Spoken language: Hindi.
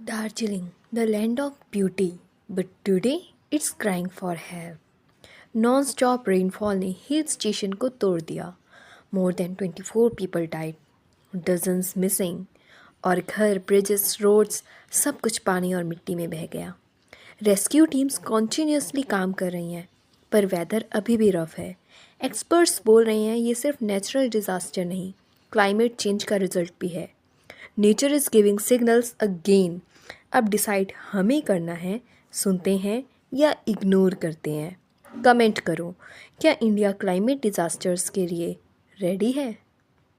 Darjeeling, the land of beauty, but today it's crying for help. Non-stop rainfall ने हिल स्टेशन को तोड़ दिया. More than 24 people died. Dozens missing. और घर, ब्रिजेस, रोड्स सब कुछ पानी और मिट्टी में बह गया. रेस्क्यू टीम्स कॉन्टीन्यूसली काम कर रही हैं, पर वेदर अभी भी रफ है. एक्सपर्ट्स बोल रहे हैं ये सिर्फ नेचुरल डिज़ास्टर नहीं, क्लाइमेट चेंज का रिजल्ट भी है. Nature is giving signals again. अब डिसाइड हमें करना है, सुनते हैं या इग्नोर करते हैं. कमेंट करो, क्या इंडिया क्लाइमेट डिज़ास्टर्स के लिए रेडी है?